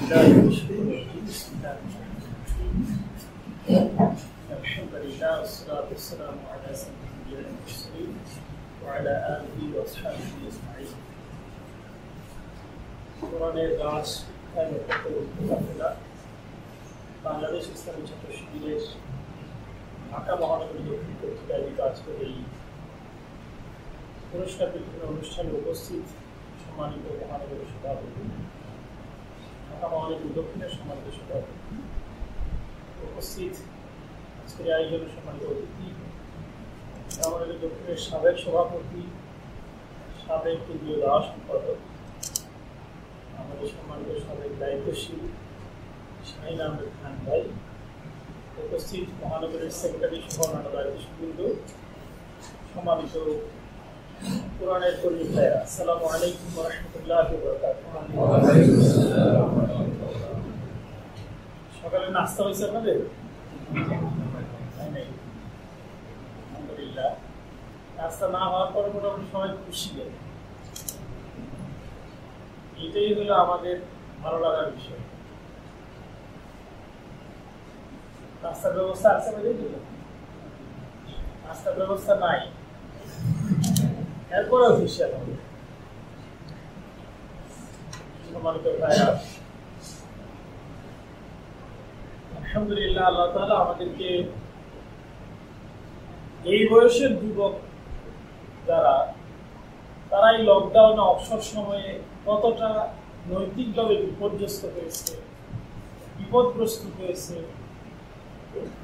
الحمد لله والصلاة والسلام على سيد الأنبياء والمرسلين وعلى آله وأصحابه أجمعين. কোরআনের গাছ বাংলাদেশ ইসলামী ছাত্র শিবিরের ঢাকা মহানগরী দক্ষিণ পত্রিকায় আজকে এই পুরস্কার বিতরণ অনুষ্ঠানে উপস্থিত সম্মানিত মহানগরী সভাপতি, ঢাকা মহানগরী দক্ষিণের সম্মানিত সভাপতি, উপস্থিত আজকের আয়োজনের সম্মানিত অতিথি, আমাদের দক্ষিণের সাবেক সভাপতি, সাবেক কেন্দ্রীয় দাওয়া সম্পাদক, আমাদের সম্মানিত সাবেক দায়িত্বশীল শাহিন আহমেদ খান ভাই, উপস্থিত মহানগরের সেক্রেটারি সহ অন্যান্য দায়িত্বশীলবৃন্দ, সম্মানিত কোরআনের কর্মী ভাইরা, আসসালামু আলাইকুম ওয়া রাহমাতুল্লাহি ওয়া বারাকাতুহু। সকালে নাস্তা হয়েছে আপনাদের? আলহামদুলিল্লাহ। নাস্তা না হওয়ার পরে মোটামুটি সবাই খুশি। এটাই হলো আমাদের ভালো লাগার বিষয়। নাস্তার ব্যবস্থা আছে আমাদের? নাস্তার ব্যবস্থা নাই, এরপরেও খুশি আমাদের। সম্মানিত ভাইরা, আলহামদুলিল্লাহ, আল্লাহ তাআলা আমাদেরকে এই বয়সের যুবক যারা, তারা এই লকডাউনে অবসর সময়ে কতটা নৈতিকভাবে বিপর্যস্ত হয়েছে, বিপদগ্রস্ত হয়েছে,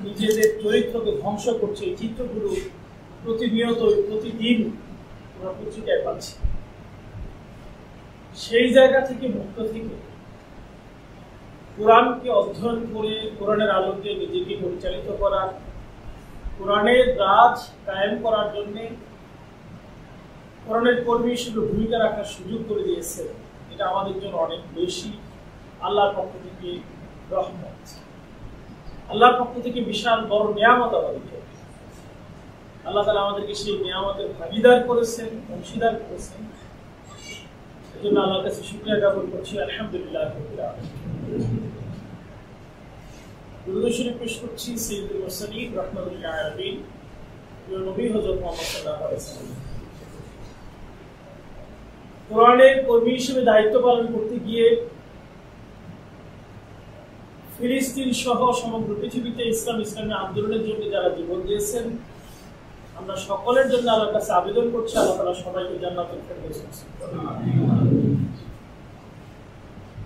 নিজেদের চরিত্রকে ধ্বংস করছে, এই চিত্রগুলো প্রতিনিয়ত প্রতিদিন আমরা পত্রিকায় পাচ্ছি। সেই জায়গা থেকে মুক্ত থেকে কোরআনকে অধ্যয়ন করে কোরআনের আলোকে নিজেকে পরিচালিত করার, কোরআনের রাজ কায়েম করার জন্য কোরআনের কর্মী হিসেবে ভূমিকা রাখার সুযোগ করে দিয়েছে। এটা আমাদের জন্য অনেক বেশি আল্লাহর পক্ষ থেকে রহমত, আল্লাহর পক্ষ থেকে বিশাল বড় নিয়ামত আমাদেরকে। আল্লাহ তাআলা আমাদেরকে সেই নিয়ামতের ভাগীদার করেছেন, অংশীদার করেছেন। এই জন্য আল্লাহর কাছে শুকরিয়া জ্ঞাপন করছি, আলহামদুলিল্লাহ। দুরূদ শরীফ পেশ করছি সাইয়্যিদুল মুরসালিন রাহমাতুল লিল আলামিন, নবী হযরত মুহাম্মদ সাল্লাল্লাহু আলাইহি ওয়াসাল্লাম। কোরআনের কর্মী হিসেবে দায়িত্ব পালন করতে গিয়ে ফিলিস্তিন সহ সমগ্র পৃথিবীতে ইসলামী আন্দোলনের জন্য যারা জীবন দিয়েছেন, আমরা সকলের জন্য আল্লাহর কাছে আবেদন করছি, আল্লাহ তাআলা সবাইকে জান্নাতুল ফেরদৌস নসিব করুন।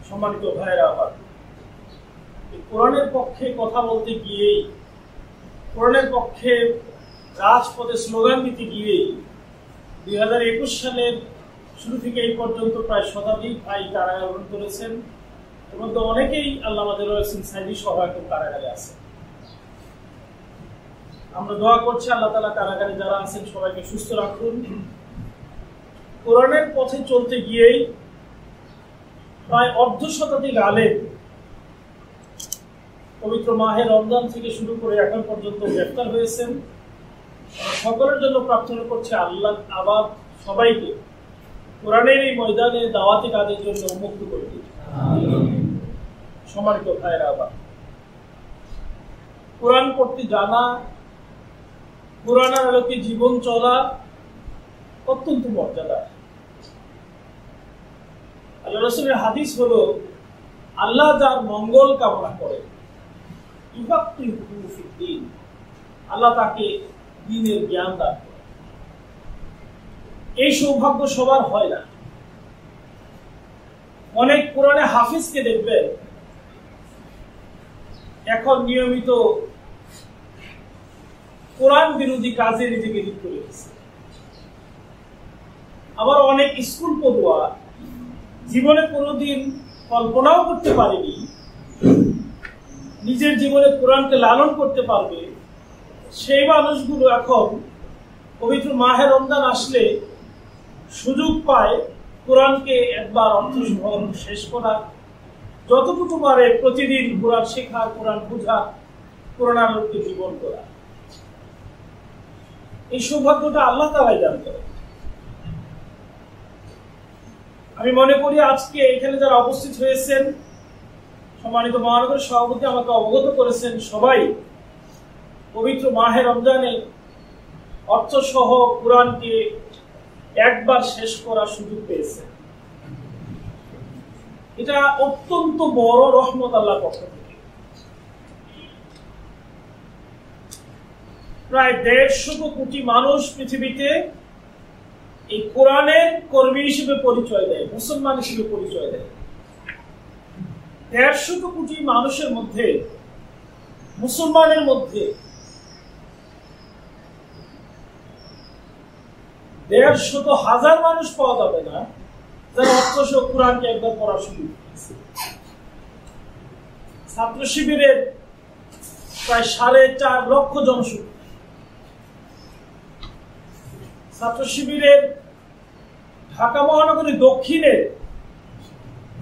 সম্মানিত ভাইরা আমার, কোরআনের পক্ষে কথা বলতে গিয়েই, কোরআনের পক্ষে রাজপথে স্লোগান দিতে গিয়েই 2021 সালের শুরু থেকে এই পর্যন্ত প্রায় শতাধিক ভাই কারাগার করেছেন। এর মধ্যে অনেকেই আল্লাহ আমাদের রয়েছেন, সাইদি সহ এখন কারাগারে আছে। আমরা দোয়া করছি আল্লাহ তাআলা কারাগারে যারা আছেন সবাইকে সুস্থ রাখুন। কোরআনের পথে চলতে গিয়েই প্রায় অর্ধ শতাধিক আলেম পবিত্র মাহে রমজান থেকে শুরু করে এখন পর্যন্ত গ্রেফতার হয়েছেন। সকলের জন্য প্রার্থনা করছে আল্লাহ আবার সবাইকে কোরআনের এই ময়দানে দাওয়াতি কাজের জন্য উন্মুক্ত করে দিন। সম্মানিত ভাইরা, আবার কোরআন পড়তে জানা, কোরআনের আলোকে জীবন চলা অত্যন্ত মর্যাদা। আল্লাহ রাসূলের হাদিস হলো, আল্লাহ যার মঙ্গল কামনা করে ইউফাক্কিহুহু ফিদ্দীন, আল্লাহ তাকে দ্বীনের জ্ঞান দান করে। এই সৌভাগ্য সবার হয় না। অনেক কোরআনে হাফিজকে দেখবেন এখন নিয়মিত কোরআন বিরোধী কাজে নিজেকে লিপ্ত রয়েছে। আবার অনেক স্কুল পড়ুয়া জীবনে কোনোদিন কল্পনাও করতে পারেনি নিজের জীবনে কোরআনকে লালন করতে পারবে, সেই মানুষগুলো এখন পবিত্র মাহে রমজান আসলে সুযোগ পায় কোরআনকে একবার অর্থসহ শেষ করার, যতটুকু পারে প্রতিদিন কোরআন শেখা, কোরআন বোঝা, কোরআন আলোকে জীবন করা। এই সৌভাগ্যটা আল্লাহ তাআলাই দান করেন। আমি মনে করি আজকে এখানে যারা উপস্থিত হয়েছেন সম্মানিত মহানগর সভাপতি আমাকে অবগত করেছেন, সবাই পবিত্র মাহে রমজানে অর্থসহ কোরআনকে একবার শেষ করার সুযোগ পেয়েছে। এটা অত্যন্ত বড় রহমত আল্লাহর পক্ষ থেকে। প্রায় 150 কোটি মানুষ পৃথিবীতে এই কোরআনের কর্মী হিসেবে পরিচয় দেয়, মুসলমান হিসেবে পরিচয় দেয়। 150 কোটি মানুষের মধ্যে, মুসলমানের মধ্যে 150,000 মানুষ পাওয়া যাবে না যারা অর্থসহ কোরআনকে একবার পড়া শুরু করেছে। ছাত্র শিবিরের প্রায় 4.5 লক্ষ জনসংখ্যা, ছাত্র শিবিরের ঢাকা মহানগরী দক্ষিণের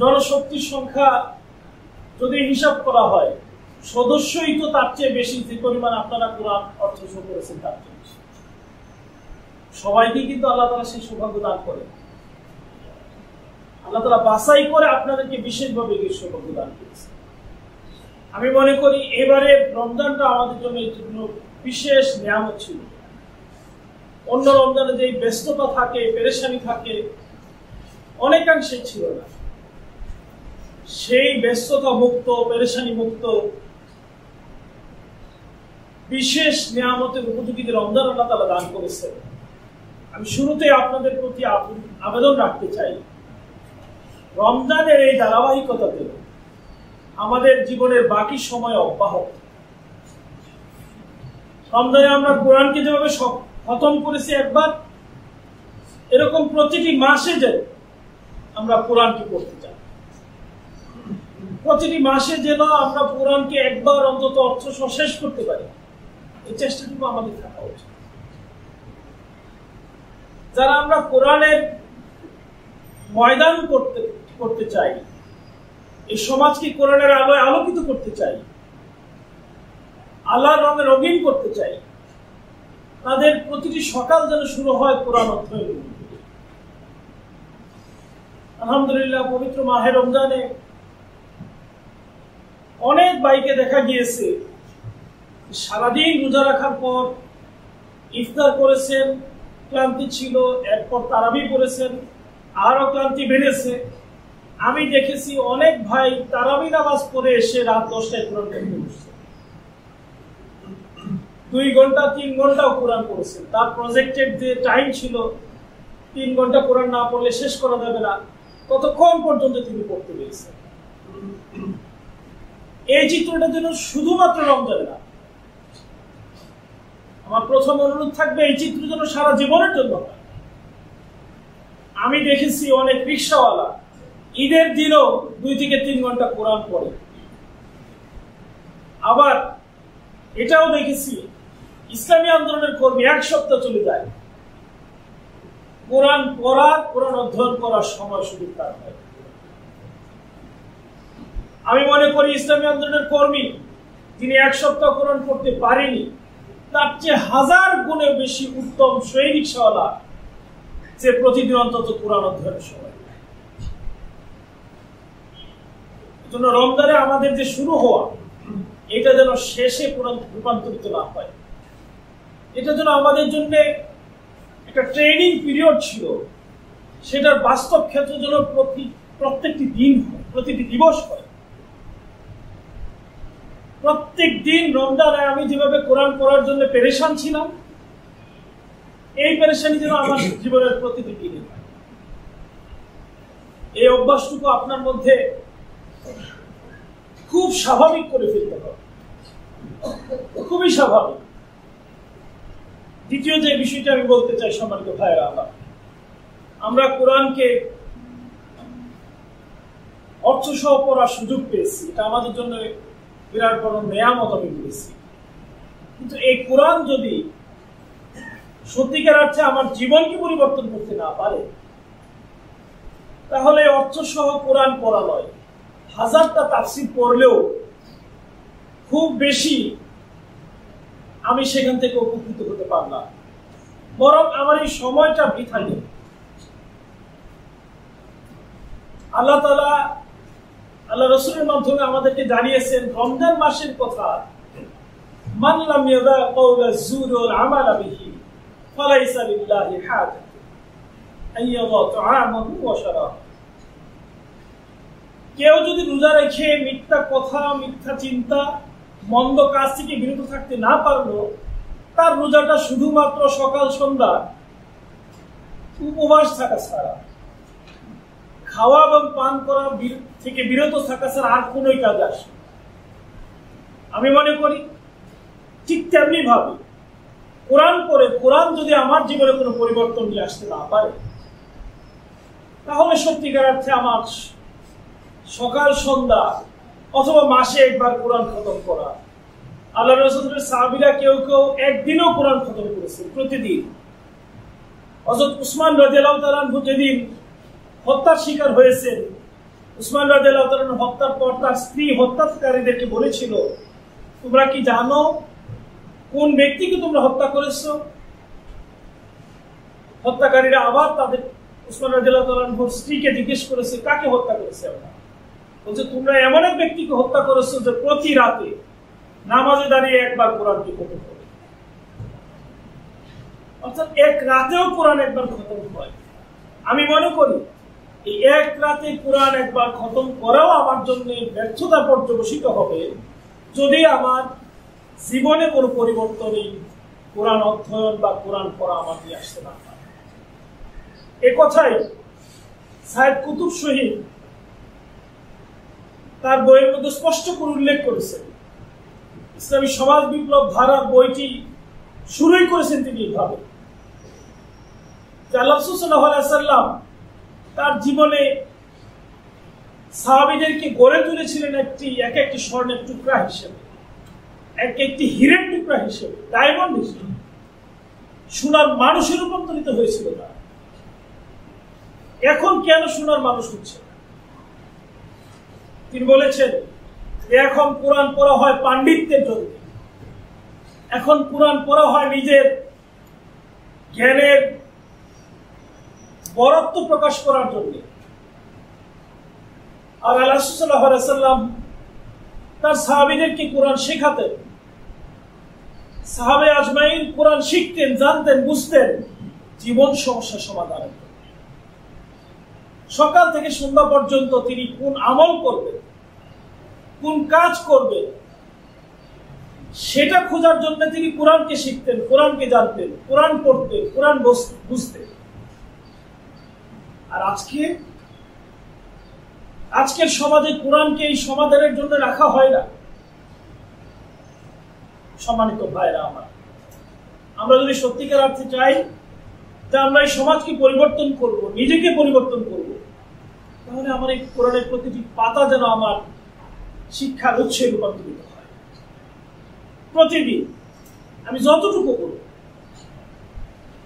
জনশক্তির সংখ্যা যদি হিসাব করা হয়, সদস্যই তো তার চেয়ে বেশি, যে পরিমাণ আপনারা কোরআন অর্থসহ করেছেন তার চেয়ে বেশি। সবাইকে কিন্তু আল্লাহ তাআলা সেই সৌভাগ্য দান করেন। আল্লাহ তাআলা বাছাই করে আপনাদেরকে বিশেষভাবে এই সৌভাগ্য দান করেছে। আমি মনে করি এবারে রমজানটা আমাদের জন্য বিশেষ নিয়ামত ছিল। অন্য রমজানে যে ব্যস্ততা থাকে, পেরেশানি থাকে, অনেকাংশে ছিল না। সেই ব্যস্ততা মুক্ত, পেরেশানি মুক্ত বিশেষ নিয়ামতের উপযোগী রমজান আল্লাহ তাআলা দান করেছে। আমি শুরুতে আপনাদের প্রতি আবেদন রাখতে চাই, রমজানের এই ধারাবাহিকতাতে আমাদের জীবনের বাকি সময় অব্যাহত। রমজানে আমরা কোরআনকে যেভাবে খতম করেছি একবার, এরকম প্রতিটি মাসে যেন আমরা কোরআনকে পড়তে চাই। প্রতিটি মাসে যেন আমরা কোরআনকে একবার অন্তত অর্থসহ শেষ করতে পারি, এই চেষ্টাটুকু আমাদের থাকা উচিত। যারা আমরা কোরআনের ময়দান করতে চাই, এই সমাজকে কোরআনের আলোয় আলোকিত করতে চাই, আল্লাহর রঙে রঙিন করতে চাই, তাদের প্রতিটি সকাল যেন শুরু হয় কোরআন অধ্যয়ন। আলহামদুলিল্লাহ, পবিত্র মাহে রমজানে অনেক ভাইকে দেখা গিয়েছে সারাদিন রোজা রাখার পর ইফতার করেছেন, ক্লান্তি ছিল, এরপর তারাবি করেছেন, আরো ক্লান্তি বেড়েছে। আমি দেখেছি অনেক ভাই তারাবি নামাজ পড়ে এসে রাত 10টায় কোরআন পড়তে বসছে, 2 ঘন্টা 3 ঘন্টাও কোরআন পড়েছেন। তার প্রজেক্টের যে টাইম ছিল 3 ঘন্টা কোরআন না পড়লে শেষ করা যাবে না, ততক্ষণ পর্যন্ত তিনি পড়তে পেরেছেন। এই চিত্রটা যেন শুধুমাত্র রমজানে না, আমার প্রথম অনুরোধ থাকবে এই চিত্র যেন সারা জীবনের জন্য হয়। আমি দেখেছি অনেক রিকশাওয়ালা ঈদের দিনও 2 থেকে 3 ঘন্টা কোরআন পড়ে। আবার এটাও দেখেছি ইসলামী আন্দোলনের কর্মী 1 সপ্তাহ চলে যায়, কোরআন পড়ার, কোরআন অধ্যয়ন করার সময় সুযোগ তার হয়। আমি মনে করি ইসলামী আন্দোলনের কর্মী যিনি 1 সপ্তাহ কোরআন পড়তে পারেনি, তার চেয়ে 1000 গুণে বেশি উত্তম সেই রিকশাওয়ালা যে প্রতিদিন অন্তত কোরআন অধ্যয়নের সময়। এজন্য রমজানে আমাদের যে শুরু হওয়া, এটা যেন শেষে কোরআন রূপান্তরিত না হয়। এটা যেন আমাদের জন্য একটা ট্রেনিং পিরিয়ড ছিল, সেটার বাস্তব ক্ষেত্র যেন প্রত্যেকটি দিন হয়, প্রতিটি দিবস হয়। প্রত্যেক দিন রমজানে আমি যেভাবে কোরআন পড়ার জন্য পেরেশান ছিলাম, এই পেরেশানি যেন আমার জীবনের প্রতিটি দিনে হয়। এই অভ্যাসটুকু আপনার মধ্যে খুব স্বাভাবিক করে ফেলতে হবে, খুবই স্বাভাবিক। দ্বিতীয় যে বিষয়টা আমি বলতে চাই, সম্মানিত ভাইয়েরা, আমরা কোরআনকে অর্থসহ পড়ার সুযোগ পেয়েছি, এটা আমাদের জন্য বিরাট বড় নেয়ামত আমি বলেছি। কিন্তু এই কোরআন যদি সত্যিকার অর্থে আমার জীবনকে পরিবর্তন করতে না পারে, তাহলে অর্থসহ কোরআন পড়া নয়, 1000টা তাফসীর পড়লেও খুব বেশি আমি সেখান থেকে উপকৃত হতে পারলাম, বরং আমার এই সময়টা বৃথা গেল। আল্লাহ তাআলা আল্লাহ রাসূলের মাধ্যমে আমাদেরকে জানিয়েছেন রমজান মাসের কথা, মান লাম ইয়াদা কাওলা যুর ওয়াল আমালা বিহি ফালাইসা লিল্লাহি হাজাত আইয়াদা তুআমাহু ওয়া শারাবাহু। কেউ যদি রোজা রেখে মিথ্যা কথা, মিথ্যা চিন্তা, মন্দ কাজ থেকে বিরত থাকতে না পারলো, তার রোজাটা শুধুমাত্র সকাল সন্ধ্যা উপবাস থাকা ছাড়া, খাওয়া এবং পান করা থেকে বিরত থাকা ছাড়া আর কোন কাজ আসে। আমি মনে করি ঠিক তেমনি ভাবে কোরআন পড়ে, কোরআন যদি আমার জীবনে কোনো পরিবর্তন নিয়ে আসতে না পারে, তাহলে সত্যিকার অর্থে আমার সকাল সন্ধ্যা অথবা মাসে একবার কোরআন খতম করা, আল্লাহ রাসূলের সাহাবীরা কেউ কেউ একদিনও কোরআন খতম করেছেন প্রতিদিন। হযরত উসমান রাদিয়াল্লাহু তাআলা আনহু যেদিন হত্যার শিকার হয়েছেন, উসমান রাদিয়াল্লাহু তাআলা আনহু হত্যার পর তার স্ত্রী হত্যাকারীদেরকে বলেছিল, তোমরা কি জানো কোন ব্যক্তিকে তোমরা হত্যা করেছো? হত্যাকারীরা আবার তাদের উসমান রাদিয়াল্লাহু তাআলা আনহুর স্ত্রীকে জিজ্ঞেস করেছে, কাকে হত্যা করেছে? আমরা বলছে, তোমরা এমন এক ব্যক্তিকে হত্যা করেছো যে প্রতি রাতে নামাজে দাঁড়িয়ে একবার কোরআনকে খতম করে। অর্থাৎ এক রাতেও কোরআন একবার খতম হয়। আমি মনে করি এই এক রাতে কোরআন একবার খতম করাও আমার জন্য ব্যর্থতা পর্যবসিত হবে যদি আমার জীবনে কোনো পরিবর্তন এই কোরআন অধ্যয়ন বা কোরআন পড়া আমার নিয়ে আসতে না পারে। এ কথাই সাইদ কুতুব শহীদ তার বইয়ের মধ্যে স্পষ্ট করে উল্লেখ করেছেন। ইসলামী সমাজ বিপ্লব ধারার বইটি শুরুই করেছেন তিনি এইভাবে, আল্লাহ রাসূল সাল্লাল্লাহু আলাইহি ওয়াসাল্লাম তার জীবনে সাহাবীদেরকে গড়ে তুলেছিলেন এক একটি স্বর্ণের টুকরা হিসেবে, এক একটি হীরের টুকরা হিসেবে, ডায়মন্ড হিসেবে, সোনার মানুষে রূপান্তরিত হয়েছিল না। এখন কেন সোনার মানুষ হচ্ছে? তিনি বলেছেন এখন কোরআন পড়া হয় পাণ্ডিত্যের জন্য, এখন কোরআন পড়া হয় নিজের জ্ঞানের বরত্ব প্রকাশ করার জন্য। আর আল্লাহ রাসূল সাল্লাল্লাহু আলাইহি ওয়াসাল্লাম তার সাহাবীদেরকে কোরআন শেখাতেন। সাহাবে আজমাইন কোরআন শিখতেন, জানতেন, বুঝতেন জীবন সমস্যা সমাধান। সকাল থেকে সন্ধ্যা পর্যন্ত তিনি কোন আমল করবেন, কোন কাজ করবেন, সেটা খোঁজার জন্য তিনি কোরআনকে শিখতেন, কোরআনকে জানতেন, কোরআন পড়তেন, কোরআন বুঝতেন। আর আজকের সমাজে কোরআনকে এই সমাধানের জন্য রাখা হয় না। সম্মানিত ভাইরা আমার, আমরা যদি সত্যিকার অর্থে চাই যে আমরা এই সমাজকে পরিবর্তন করব, নিজেকে পরিবর্তন করব, তাহলে আমার এই কোরআনের প্রতিটি পাতা যেন আমার শিক্ষার উৎসে রূপান্তরিত হয়। প্রতিদিন আমি যতটুকু করব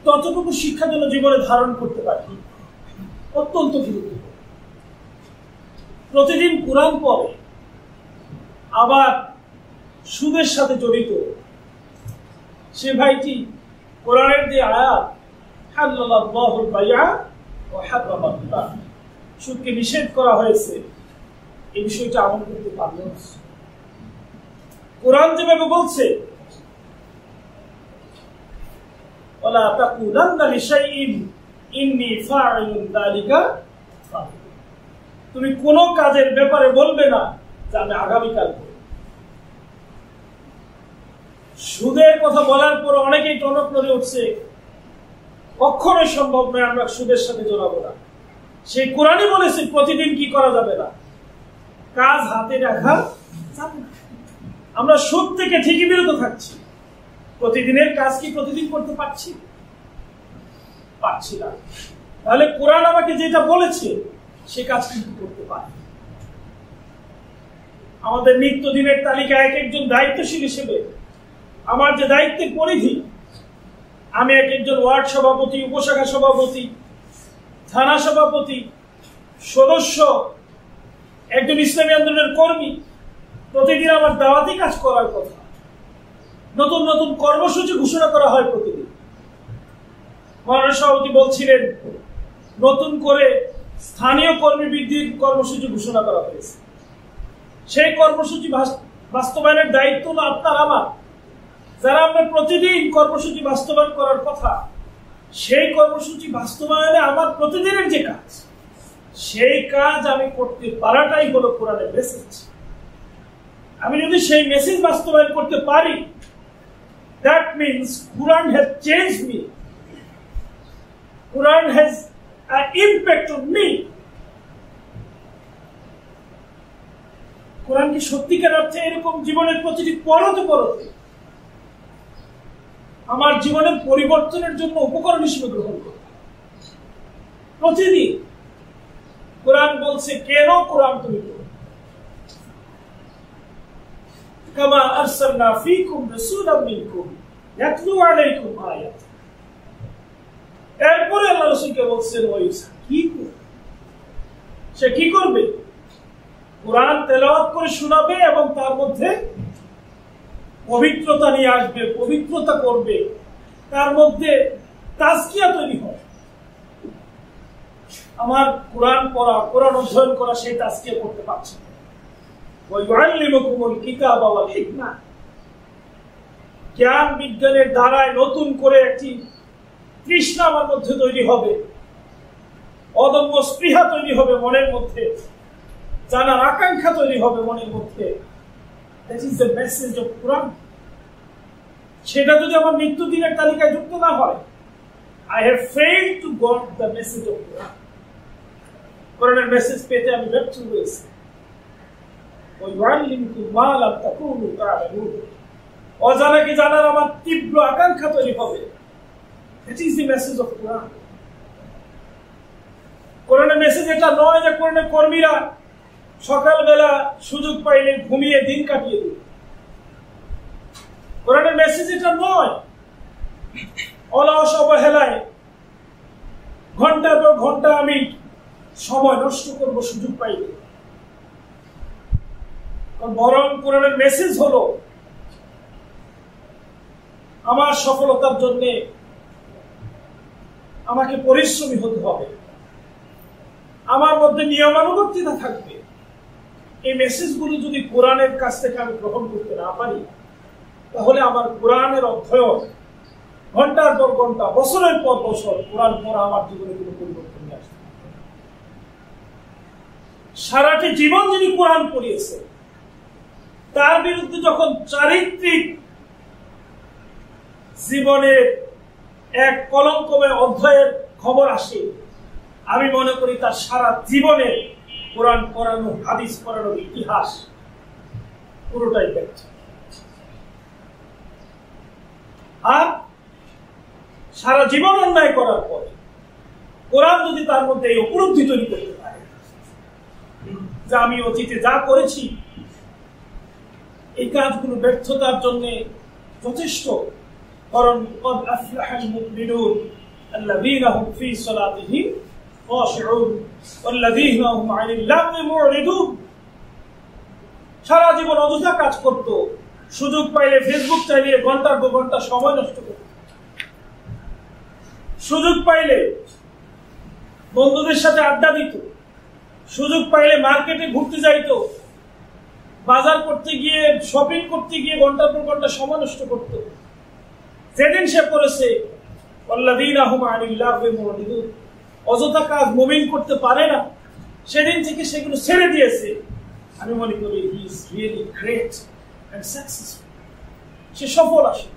ততটুকু শিক্ষা যেন জীবনে ধারণ করতে পারি, অত্যন্ত গুরুত্বপূর্ণ। প্রতিদিন কোরআন পড়ে আবার সুদের সাথে জড়িত সে ভাইটি কোরআনের যে আয়াত হালাল্লাহুল বাইআ ওয়া হারামাল রিবা, সুদকে নিষেধ করা হয়েছে, এই বিষয়টা আমল করতে পারল না। কোরআন যেভাবে বলছে ওয়ালা তাকুলান্না লিশাইইন ইন্নী ফাইলুন যালিকা, তুমি কোন কাজের ব্যাপারে বলবে না যে আমি আগামীকাল করব। সুদের কথা বলার পর অনেকেই টনক নড়ে উঠছে, কখনোই সম্ভব নয় আমরা সুদের সাথে জড়াবো না। সেই কোরআনই বলেছে প্রতিদিন কি করা যাবে না, কাজ হাতে রাখা যাবে না। আমরা সুদ থেকে ঠিকই বিরত থাকছি, প্রতিদিনের কাজ কি প্রতিদিন করতে পারছি না। তাহলে কোরআন আমাকে যেটা বলেছে সে কাজ কিন্তু করতে পারে। আমাদের নিত্যদিনের তালিকায় এক একজন দায়িত্বশীল হিসেবে আমার যে দায়িত্বের পরিধি, আমি এক একজন ওয়ার্ড সভাপতি, উপশাখা সভাপতি, থানা সভাপতি, সদস্য, একজন ইসলামী আন্দোলনের কর্মী, প্রতিদিন আমার দাওয়াতি কাজ করার কথা। নতুন নতুন কর্মসূচি ঘোষণা করা হয় প্রতিদিন। মাননীয় সভাপতি বলছিলেন নতুন করে স্থানীয় কর্মী বৃদ্ধির কর্মসূচি ঘোষণা করা হয়েছে। সেই কর্মসূচি বাস্তবায়নের দায়িত্ব হলো আপনার আমার। যারা আমরা প্রতিদিন কর্মসূচি বাস্তবায়ন করার কথা, সেই কর্মসূচি বাস্তবায়নে আমার প্রতিদিনের যে কাজ, সেই কাজ আমি করতে পারাটাই হলো কোরআনের মেসেজ। আমি যদি সেই মেসেজ বাস্তবায়ন করতে পারি, that means Quran has changed me. Quran has an impact on me. কোরআন কি সত্যিকার অর্থে এরকম জীবনের প্রতিটি পরতে পরতে আমার জীবনের পরিবর্তনের জন্য উপকরণ হিসেবে গ্রহণ করে? প্রতিদিন কোরআন বলছে, কেন কোরআন তুমি পড়ো? কামা আরসালনা ফীকুম রাসূলাম মিনকুম ইয়াতলু আলাইকুম আয়াত। এরপরে আল্লাহ রাসূলকে বলছেন, ওয়াইসা কি করবে? সে কি করবে? কোরআন তেলাওয়াত করে শোনাবে এবং তার মধ্যে পবিত্রতা নিয়ে আসবে, পবিত্রতা করবে, তার মধ্যে তাজকিয়া তৈরি হবে। আমার কোরআন পড়া, কোরআন অধ্যয়ন করা সেই তাজকিয়া করতে পারছে না। ওয়ায়ুআল্লিমুকুমুল কিতাবা ওয়াল হিকমা, জ্ঞান বিজ্ঞানের দ্বারায় নতুন করে একটি তৃষ্ণা আমার মধ্যে তৈরি হবে, অদম্য স্পৃহা তৈরি হবে মনের মধ্যে, জানার আকাঙ্ক্ষা তৈরি হবে মনের মধ্যে। That is the message of Quran. সেটা যদি আমার মৃত্যুদিনের তালিকায় যুক্ত না হয়, I have failed to got the message of Quran. কোরআনের মেসেজ পেতে আমি ব্যর্থ হয়েছি। ওয়ায়ুআল্লিমুকুম মা লাম তাকুনু তা'লামুন, অজানাকে জানার আমার তীব্র আকাঙ্ক্ষা তৈরি হবে। That is the message of Quran. কোরআনের মেসেজ এটা নয় যে কোরআনের কর্মীরা সকালবেলা সুযোগ পাইলে ঘুমিয়ে দিন কাটিয়ে দিবে। কোরআনের মেসেজ এটা নয় অলস অবহেলায় ঘন্টার পর ঘন্টা আমি সময় নষ্ট করব সুযোগ পাইলে। বরং কোরআনের মেসেজ হলো আমার সফলতার জন্য আমাকে পরিশ্রমী হতে হবে, আমার মধ্যে নিয়মানুবর্তিতা থাকবে। এই মেসেজগুলো যদি কোরআনের কাছ থেকে আমি গ্রহণ করতে না পারি, তাহলে আমার কোরআনের অধ্যয়ন ঘন্টার পর ঘন্টা, বছরের পর বছর কোরআন পড়া আমার জীবনে কোনো পরিবর্তন নিয়ে আসবে। সারাটি জীবন যিনি কোরআন পড়িয়েছে, তার বিরুদ্ধে যখন চারিত্রিক জীবনের এক কলঙ্কময় অধ্যায়ের খবর আসে, আমি মনে করি তার সারা জীবনের কোরআন পড়ানো, হাদিস পড়ানোর ইতিহাস পুরোটাই ব্যর্থ। আর সারা জীবন অন্যায় করার পরে কোরআন যদি তার মধ্যে এই উপলব্ধি তৈরি করতে পারে যে আমি অতীতে যা করেছি এই কাজগুলো ব্যর্থতার জন্য যথেষ্ট, কারণ قد أفلح المؤمنون الذين هم في صلاتهم خاشعون والذين هم عن اللغو معرضون। সারা জীবন অযথা কাজ করত, সুযোগ পাইলে ফেসবুক চালিয়ে ঘন্টার পর ঘন্টা সময় নষ্ট করত, সুযোগ পাইলে বন্ধুদের সাথে আড্ডা দিত, সুযোগ পাইলে মার্কেটে ঘুরতে যাইতো, বাজার করতে গিয়ে, শপিং করতে গিয়ে ঘন্টার পর ঘন্টা সময় নষ্ট করত। যেদিন সে করেছে ওয়াল্লাযীনা হুম আনিল লাগwi মুরিদুন, অযথা কাজ মুমিন করতে পারে না, সেদিন থেকে সেগুলো ছেড়ে দিয়েছে। আমি মনে করি he is really great and successful, সে সফল আসে।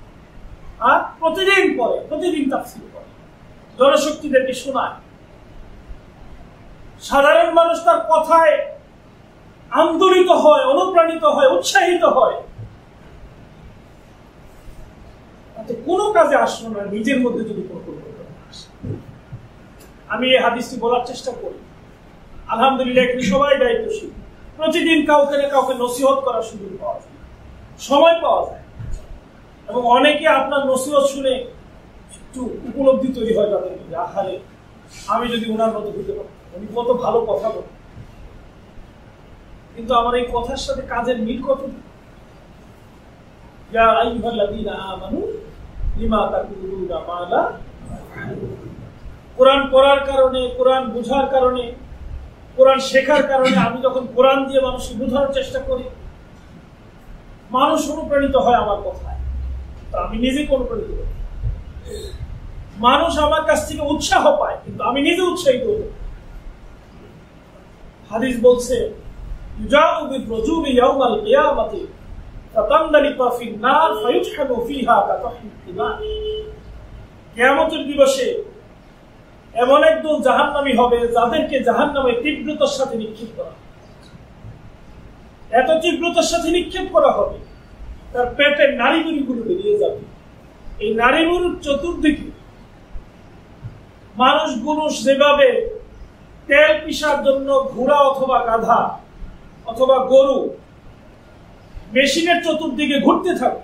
আর প্রতিদিন পড়ে, প্রতিদিন তাফসীর করে, জনশক্তিদেরকে শোনায়, সাধারণ মানুষ তার কথায় আন্দোলিত হয়, অনুপ্রাণিত হয়, উৎসাহিত হয়। কোনো কাজে আসলো না নিজের মধ্যে যদি কোনো পরিবর্তন আসে। আমি এই হাদিসটি বলার চেষ্টা করি, আলহামদুলিল্লাহ এখানে সবাই দায়িত্বশীল, প্রতিদিন কাউকে না কাউকে নসিহত করার সুযোগ পাওয়া যায়, সময় পাওয়া যায়, এবং অনেকে আপনার নসিহত শুনে একটু উপলব্ধি তৈরি হয় তাদের মধ্যে, আহারে আমি যদি ওনার মতো হতে পারি, উনি কত ভালো কথা বলেন, কিন্তু আমার এই কথার সাথে কাজের মিল কত। ইয়া আইয়ুহাল্লাযীনা আমানু লিমা তাকুলুনা মা লা তাফআলুন। কোরআন পড়ার কারণে, কোরআন বোঝার কারণে কোরআন শেখার কারণে আমি যখন কোরআন দিয়ে মানুষকে বোঝানোর চেষ্টা করি, মানুষ অনুপ্রাণিত হয় আমার কথায়, তো আমি নিজেকে অনুপ্রাণিত করি। মানুষ আমার কাছ থেকে উৎসাহ পায়, কিন্তু আমি নিজে উৎসাহিত হই। হাদিস বলছে, ইউজাউ বিরজুলি ইয়াউমাল কিয়ামাতি ফাতানদালিকু ফিন নার ফায়ুজহানু ফিহা কাতাহমিত তিমান। কিয়ামতের দিবসে এমন একদল জাহান্নামী হবে যাদেরকে জাহান্নামে তীব্রতার সাথে নিক্ষেপ করা হবে। এত তীব্রতার সাথে নিক্ষেপ করা হবে তার পেটের নাড়িভুড়িগুলো বেরিয়ে যাবে। এই নাড়িভুড়ির চতুর্দিকে মানুষগুলো যেভাবে তেল পিসার জন্য ঘোড়া অথবা গাধা অথবা গরু মেশিনের চতুর্দিকে ঘুরতে থাকে,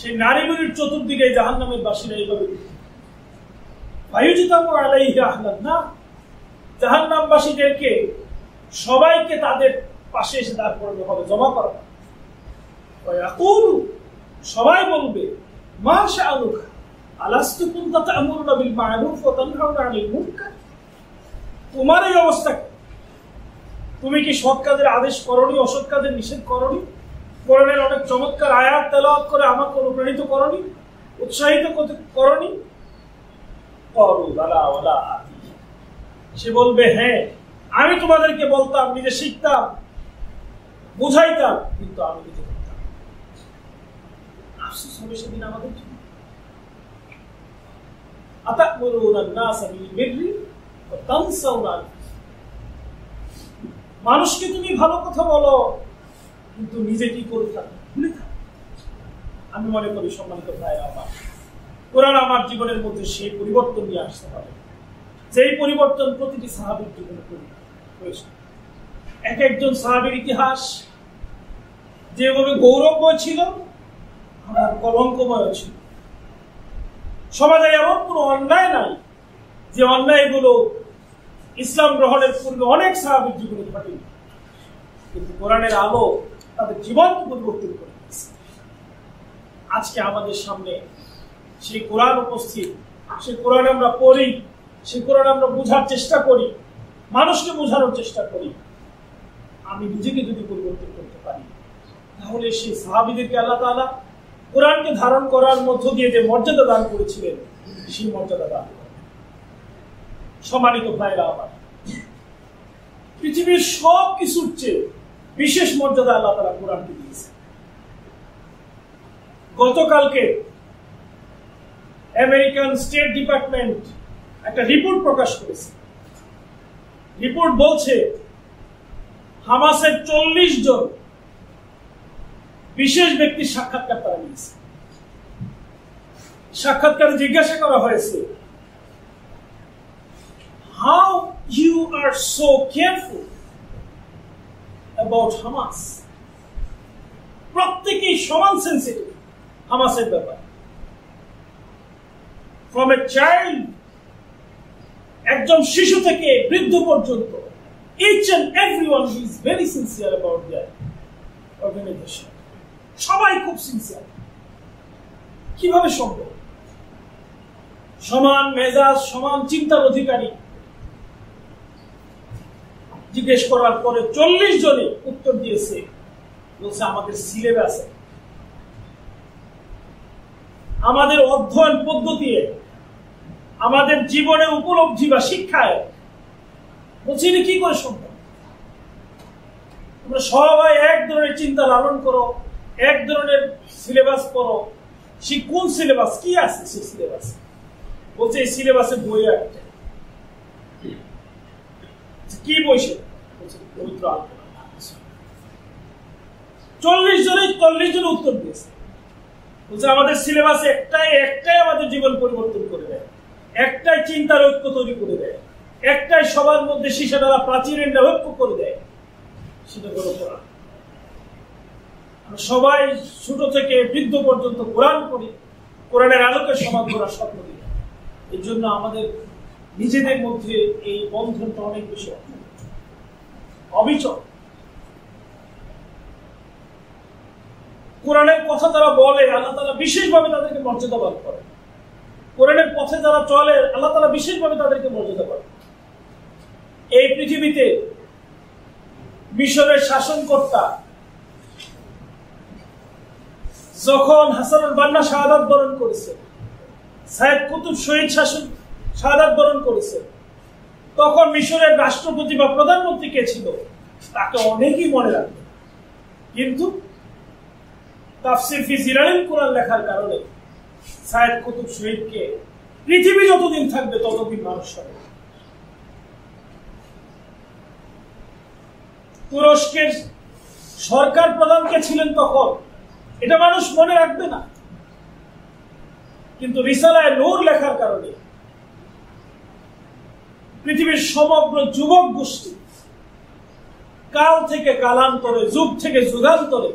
সেই নাড়িভুড়ির চতুর্দিকে জাহান্নামের বাসীরা এইভাবে জাহান্নামবাসীদেরকে সবাইকে তাদের পাশে এসে দাঁড় করানো হবে, জমা করা হবে। সবাই বলবে, মা শাআনুকা আলাস্তু কুনতা তা'মুরুনা বিল মা'রুফ ওয়া তানহাউনা আনিল মুনকার। তোমার এই অবস্থা, তুমি কি সৎ কাজের আদেশ করনি, অসৎ কাজের নিষেধ করনি? কোরআনের অনেক চমৎকার আয়াত তেলাওয়াত করে আমাকে অনুপ্রাণিত করনি, উৎসাহিত করনি? সে বলবে, হ্যাঁ আমি তোমাদেরকে বলতাম, নিজে শিখতাম, বুঝাইতাম, কিন্তু আমি নিজে করতাম। আফসোস হবে সেদিন আমাদের জন্য। আতা'মুরুনা আন-নাসা বিল বিররি ওয়া তানসাউনা আনফুসাকুম। মানুষকে তুমি ভালো কথা বলো, কিন্তু নিজে কি করে থাকো, ভুলে থাকো। আমি মনে করি সম্মানিত ভাইরা আমার, কোরআন আমার জীবনের মধ্যে সেই পরিবর্তন নিয়ে আসতে হবে, যেই পরিবর্তন প্রতিটি সাহাবীর জীবনে হয়েছে। এক একজন সাহাবীর ইতিহাস যেভাবে গৌরবময় ছিল, আমার কলঙ্কময় ছিল। সমাজে এমন কোনো অন্যায় নাই যে অন্যায়গুলো ইসলাম গ্রহণের পূর্বে অনেক সাহাবীর জীবনে ঘটেনি, কিন্তু কোরআনের আলো তাদের জীবনকে পরিবর্তন করে দিয়েছে। আজকে আমাদের সামনে সেই কোরআন উপস্থিত, সেই কোরআন আমরা পড়ি, সেই কোরআন আমরা বোঝার চেষ্টা করি, মানুষকে বোঝানোর চেষ্টা করি। আমি নিজেকে যদি পরিবর্তন করতে পারি, তাহলে সেই সাহাবীদেরকে আল্লাহ তাআলা কোরআনকে ধারণ করার মধ্য দিয়ে যে মর্যাদা দান করেছিলেন, সেই মর্যাদা দান করেন। সম্মানিত ভাইরা আমার, পৃথিবীর সব কিছুর চেয়ে বিশেষ মর্যাদা আল্লাহ তাআলা কোরআনকে দিয়েছে। গতকালকে আমেরিকান স্টেট ডিপার্টমেন্ট একটা রিপোর্ট প্রকাশ করেছে। রিপোর্ট বলছে, হামাসের 40 জন বিশেষ ব্যক্তির সাক্ষাৎকার তারা নিয়েছে। সাক্ষাৎকারে জিজ্ঞাসা করা হয়েছে, how you are so careful about Hamas. প্রত্যেকেই সমান সেন্সিটিভ হামাসের ব্যাপারে। ফ্রম এ চাইল্ড, একজন শিশু থেকে বৃদ্ধ পর্যন্ত, each and everyone is very sincere about their organization. সবাই খুব সিনসিয়ার। কিভাবে সম্ভব? সমান মেজাজ, সমান চিন্তার অধিকারী। জিজ্ঞেস করার পরে 40 জনে উত্তর দিয়েছে, বলছে আমাদের সিলেবাসে, আমাদের অধ্যয়ন পদ্ধতি, আমাদের জীবনের উপলব্ধি বা শিক্ষায়। বলছি এটা কি করে সম্ভব? তোমরা সবাই এক ধরনের চিন্তা লালন করো, এক ধরনের সিলেবাস পড়ো। সে কোন সিলেবাস, কি আছে সেই সিলেবাস? বলছে এই সিলেবাসে বই একটা। কি বই? সে পবিত্র আল কোরআন। 40 জন উত্তর দিয়েছে। বলছে আমাদের সিলেবাসে একটাই আমাদের জীবন পরিবর্তন করে দেয়, একটাই চিন্তার ঐক্য তৈরি করে দেয়, একটাই সবার মধ্যে সীসা দ্বারা প্রাচীরের ঐক্য করে দেয়, সেটা হলো কোরআন। সবাই ছোট থেকে বৃদ্ধ পর্যন্ত কোরআন পড়ি, কোরআনের আলোকে সমাজ করার স্বপ্ন দিই। এর জন্য আমাদের নিজেদের মধ্যে এই বন্ধনটা অনেক বেশি অবিচল। কোরআনের কথা যারা বলে, আল্লাহ তাআলা বিশেষভাবে তাদেরকে মর্যাদাবান করেন। কোরআনের পথে যারা চলে, আল্লাহ তাআলা বিশেষভাবে তাদেরকে মর্যাদা করেন। এই পৃথিবীতে মিশরের শাসনকর্তা যখন হাসানুল বান্না শাহাদাত বরণ করেছে, সাইদ কুতুব শহীদ শাহাদাত বরণ করেছে, তখন মিশরের রাষ্ট্রপতি বা প্রধানমন্ত্রী কে ছিল তাকে অনেকেই মনে রাখবে, কিন্তু তাফসির ফি জিলালিল কুরআন লেখার কারণে সাইদ কুতুব শহীদকে পৃথিবী যতদিন থাকবে ততদিন মানুষ হবে। তুরস্কের সরকার প্রধান কে ছিলেন তখন এটা মানুষ মনে রাখবে না, কিন্তু রিসালায়ে নূর লেখার কারণে পৃথিবীর সমগ্র যুবক গোষ্ঠী কাল থেকে কালান্তরে, যুগ থেকে যুগান্তরে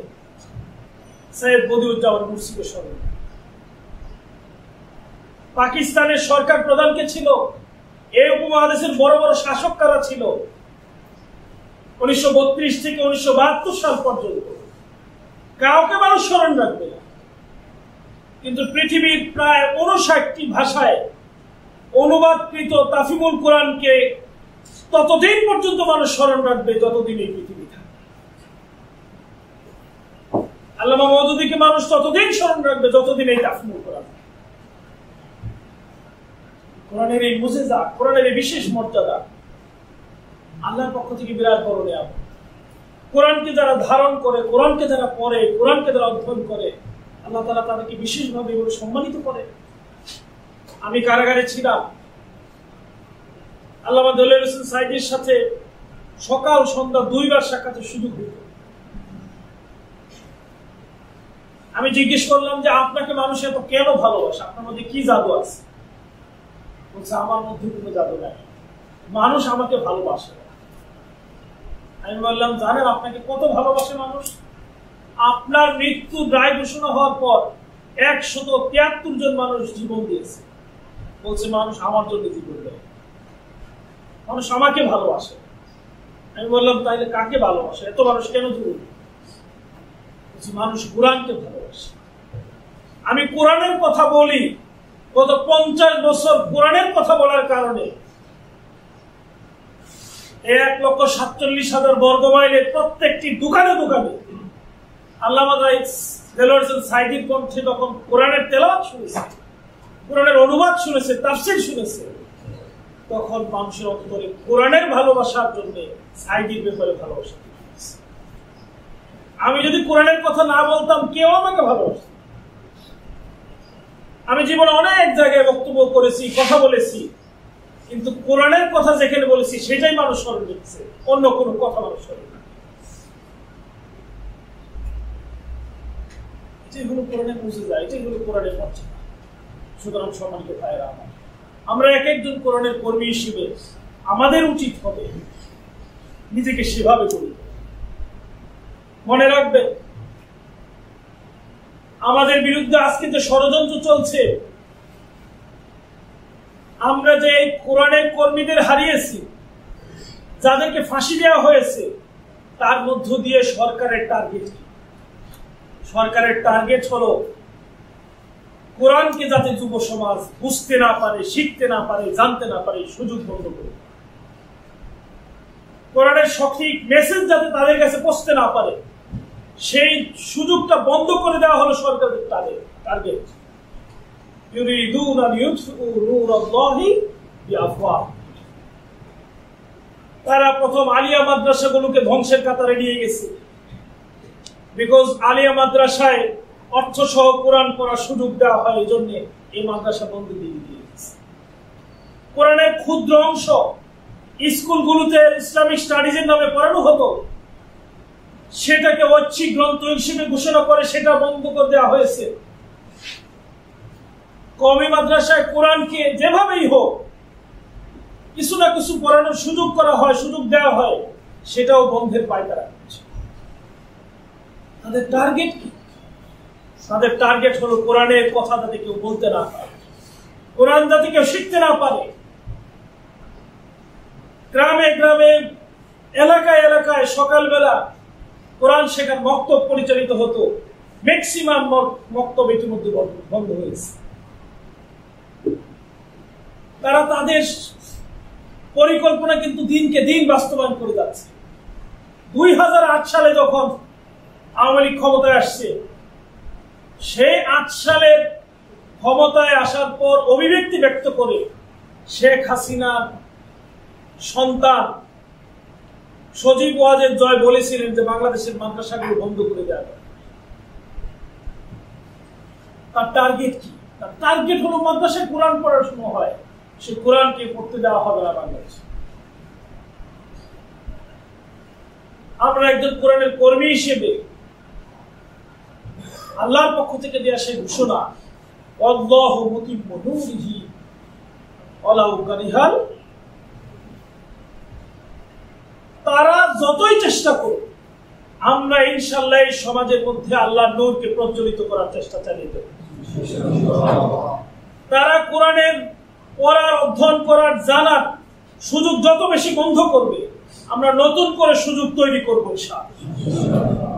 সৈয়দ বদিউজ্জামান মুর্শিদের স্মরণ। পাকিস্তানের সরকার প্রধান কে ছিল? এই উপমহাদেশের বড় বড় শাসক কারা ছিল 1932 থেকে 1972 সাল পর্যন্ত? কাউকে মানুষ স্মরণ রাখবে না, কিন্তু পৃথিবীর প্রায় 59টি ভাষায় অনুবাদকৃত তাফিমুল কোরআনকে ততদিন পর্যন্ত মানুষ স্মরণ রাখবে যতদিন এই পৃথিবী থাকবে। আল্লামা মওদুদীকে মানুষ ততদিন স্মরণ রাখবে যতদিন এই তাফিমুল কোরআন। কোরআনের এই মুজিজা, কোরআনের এই বিশেষ মর্যাদা আল্লাহর পক্ষ থেকে বিরাট বড় নিয়ামত। কোরআনকে যারা ধারণ করে, কোরআনকে যারা পড়ে, কোরআনকে যারা অধ্যয়ন করে, আল্লাহ তাআলা তাদেরকে বিশেষভাবে সম্মানিত করে। আমি কারাগারে ছিলাম, আল্লামা দেলোয়ার হোসেন সাঈদীর সাথে সকাল সন্ধ্যা 2 বার সাক্ষাতের সুযোগ হইত। আমি জিজ্ঞেস করলাম যে আপনাকে মানুষ এত কেন ভালোবাসে, আপনার মধ্যে কি জাদু আছে? বলছে আমার মধ্যে কোনো জাদু নাই, মানুষ আমাকে ভালোবাসে। আমি বললাম জানেন আপনাকে কত ভালোবাসে মানুষ? আপনার মৃত্যুর রায় ঘোষণা হওয়ার পর 173 জন মানুষ জীবন দিয়েছে। বলছে মানুষ আমার জন্য জীবন দেয়, মানুষ আমাকে ভালোবাসে। আমি বললাম তাইলে কাকে ভালোবাসে, এত মানুষ কেন জীবন? বলছে মানুষ কোরআনকে ভালোবাসে। আমি কোরআনের কথা বলি, গত 50 বছর কোরআনের কথা বলার কারণে 1,47,000 বর্গ মাইলের প্রত্যেকটি দোকানে দোকানে আল্লামা দেলোয়ার হোসেন সাঈদীর কণ্ঠে তখন কোরআনের তেলাওয়াত শুনেছে, কোরআনের অনুবাদ শুনেছে, তাফসীর শুনেছে, তখন মানুষের অন্তরে কোরআনের ভালোবাসার জন্য সাঈদীর ব্যাপারে ভালোবাসা। আমি যদি কোরআনের কথা না বলতাম কেউ আমাকে ভালোবাসত। আমি জীবনে অনেক জায়গায় বক্তব্য করেছি, কথা বলেছি, কিন্তু কোরআনের কথা যেখানে বলেছি সেটাই মানুষ স্মরণ রেখেছে, অন্য কোনো কথা মানুষ স্মরণ রাখে। এটাই হলো কোরআনের মুজিজা, এটাই হলো কোরআনের মর্যাদা। সুতরাং সম্মানিত ভাইয়েরা আমার, আমরা এক একজন কোরআনের কর্মী হিসেবে আমাদের উচিত হবে নিজেকে সেভাবে করি। মনে রাখবেন আমাদের বিরুদ্ধে আজকে যে ষড়যন্ত্র চলছে, আমরা যে এই কোরআনের কর্মীদের হারিয়েছি, যাদেরকে ফাঁসি দেওয়া হয়েছে, তার মধ্য দিয়ে সরকারের টার্গেট কি? সরকারের টার্গেট হলো কোরআনকে যাতে যুব সমাজ বুঝতে না পারে, শিখতে না পারে, জানতে না পারে, সুযোগ বন্ধ করে। কোরআনের সঠিক মেসেজ যাতে তাদের কাছে পৌঁছতে না পারে, সেই সুযোগটা বন্ধ করে দেওয়া হলো সরকারের টার্গেট। তারা প্রথম আলিয়া মাদ্রাসাগুলোকে ধ্বংসের কাতারে নিয়ে গেছে, বিকজ আলিয়া মাদ্রাসায় অর্থ সহ কোরআন পড়ার সুযোগ দেওয়া হয়, এই জন্য এই মাদ্রাসা বন্ধ দিয়ে দিয়েছে। কোরআনের ক্ষুদ্র অংশ স্কুলগুলোতে ইসলামিক স্টাডিজের নামে পড়ানো হতো, সেটাকে ঐচ্ছিক গ্রন্থ হিসেবে ঘোষণা করে সেটা বন্ধ করে দেওয়া হয়েছে। কওমি মাদ্রাসায় কোরআনকে যেভাবেই হোক কিছু না কিছু পড়ানোর সুযোগ করা হয়, সুযোগ দেওয়া হয়, সেটাও বন্ধের পায়তারা করছে। তাদের টার্গেট কি? তাদের টার্গেট হলো কোরআনের কথা যাতে কেউ বলতে না পারে, কোরআন যাতে কেউ শিখতে না পারে। গ্রামে গ্রামে, এলাকায় এলাকায় সকালবেলা কোরআন শেখার মক্তব পরিচালিত হতো, ম্যাক্সিমাম মক্তব ইতিমধ্যে বন্ধ হয়েছে। তারা তাদের পরিকল্পনা কিন্তু দিনকে দিন বাস্তবায়ন করে যাচ্ছে। 2008 সালে যখন আওয়ামী লীগ ক্ষমতায় আসছে, সেই 8 সালের ক্ষমতায় আসার পর অভিব্যক্তি ব্যক্ত করে শেখ হাসিনার সন্তান সজীব ওয়াজেদ জয় বলেছিলেন যে বাংলাদেশের মাদ্রাসাগুলো বন্ধ করে দেওয়া হবে। তার টার্গেট কি? তার টার্গেট হলো মাদ্রাসায় কোরআন পড়াশোনা হয়, সে কোরআনকে পড়তে দেওয়া হবে না বাংলাদেশে। আমরা একজন কোরআনের কর্মী হিসেবে আল্লাহর পক্ষ থেকে দেওয়া সেই ঘোষণা, আল্লাহু মুতিম্মু নূরিহি ওয়ালাউ কারিহাল, তারা যতই চেষ্টা করুক আমরা ইনশাআল্লাহ এই সমাজের মধ্যে আল্লাহর নূরকে প্রজ্বলিত করার চেষ্টা চালিয়ে যাব। তারা কোরআনের পড়ার, অধ্যয়ন করার, জানার সুযোগ যত বেশি বন্ধ করবে, আমরা নতুন করে সুযোগ তৈরি করবো ইনশাআল্লাহ।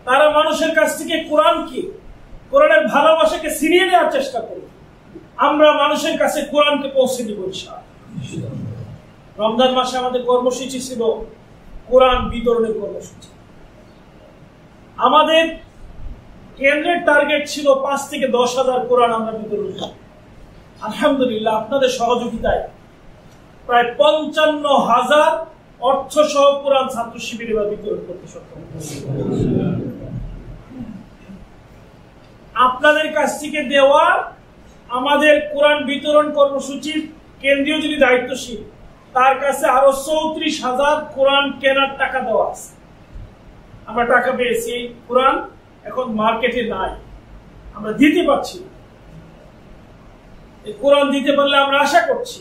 তারা মানুষের কাছ থেকে কোরআনকে, কোরআনের ভালোবাসাকে ছিনিয়ে নেওয়ার চেষ্টা করবে, আমরা মানুষের কাছে কোরআনকে পৌঁছে দিব ইনশাআল্লাহ। রমজান মাসে আমাদের কর্মসূচি ছিল কোরআন বিতরণের কর্মসূচি। আমাদের কেন্দ্রের টার্গেট ছিল 5 থেকে 10,000 কোরআন আমরা বিতরণ করব। আলহামদুলিল্লাহ আপনাদের সহযোগিতায় প্রায় 55,000 অর্থ সহ কোরআন ছাত্র শিবির এবার বিতরণ করতে সক্ষম। আপনাদের কাছ থেকে দেওয়া আমাদের কোরআন বিতরণ কর্মসূচির কেন্দ্রীয় যিনি দায়িত্বশীল, তার কাছে আরো 34,000 কোরআন কেনার টাকা দেওয়া আছে। আমরা টাকা পেয়েছি, এই কোরআন এখন মার্কেটে নাই, আমরা দিতে পারছি। এই কোরআন দিতে পারলে আমরা আশা করছি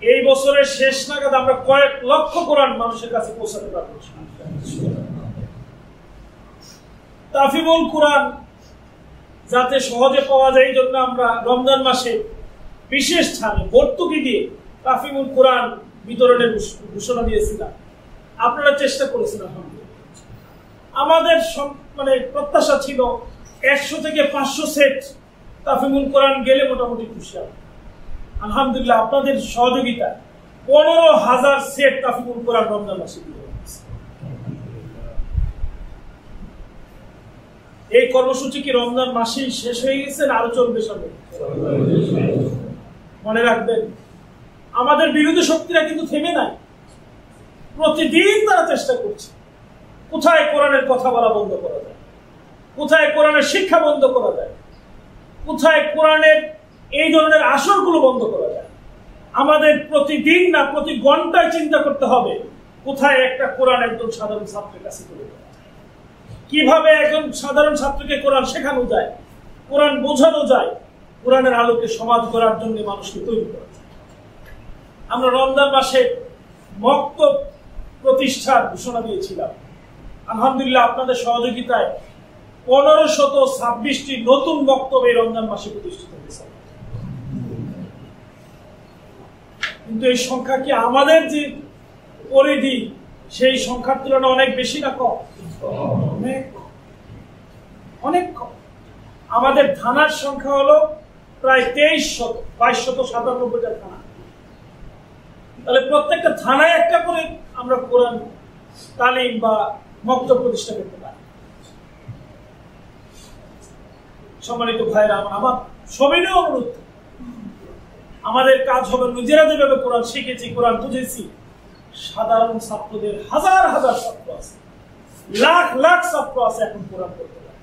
এই বছরের শেষ নাগাদ আমরা কয়েক লক্ষ কোরআন মানুষের কাছে পৌঁছাতে পারবো। তাফিমুল কোরআন যাতে সহজে পাওয়া যায়, এই জন্য আমরা রমজান মাসে বিশেষ স্থানে ভর্তুকি দিয়ে তাফিমুল কোরআন বিতরণের ঘোষণা দিয়েছিলাম। আপনারা চেষ্টা করেছিলেন। আমাদের প্রত্যাশা ছিল 100 থেকে 500 সেট তাফিমুল কোরআন গেলে মোটামুটি খুশি হবে। আলহামদুলিল্লাহ আপনাদের সহযোগিতায় 15,000 সেট তাফিমুল কোরআন রমজান মাসে বিতরণ হয়েছে। এই কর্মসূচি কি রমজান মাসেই শেষ হয়ে গেছে না আরো চলবে? সামনে মনে রাখবেন, আমাদের বিরোধী শক্তিরা কিন্তু থেমে নাই, প্রতিদিন তারা চেষ্টা করছে কোথায় কোরআনের কথা বলা বন্ধ করা যায়, কোথায় কোরআনের শিক্ষা বন্ধ করা যায়, কোথায় কোরআনের এই ধরনের আসরগুলো বন্ধ করা যায়। আমাদের প্রতিদিন না প্রতি ঘন্টায় চিন্তা করতে হবে কোথায় একটা কোরআন একজন সাধারণ ছাত্রের কাছে তুলে দেওয়া যায়, কিভাবে একজন সাধারণ ছাত্রকে কোরআন শেখানো যায়, কোরআন বোঝানো যায়, কোরআনের আলোকে সমাজ গড়ার জন্য মানুষকে তৈরি করা যায়। আমরা রমজান মাসে মক্তব প্রতিষ্ঠার ঘোষণা দিয়েছিলাম। আলহামদুলিল্লাহ আপনাদের সহযোগিতায় 1526টি নতুন মক্তব এই রমজান মাসে প্রতিষ্ঠিত হয়েছে। কিন্তু এই সংখ্যা কি আমাদের যে পরিধি সেই সংখ্যার তুলনায় অনেক বেশি না কম? অনেক কম। আমাদের থানার সংখ্যা হলো প্রায় 2297টা থানা। তাহলে প্রত্যেকটা থানায় একটা করে আমরা কোরআন তালিম বা মক্তব প্রতিষ্ঠা করতে পারি। সম্মানিত ভাইরা, আমার সবাইকে অনুরোধ, আমাদের কাজ হবে নিজেরা যেভাবে কোরআন শিখেছি, কোরআন বুঝেছি, সাধারণ ছাত্রদের হাজার হাজার ছাত্র আছে, লাখ লাখ ছাত্র আছে এখন কোরআন করতে পারে।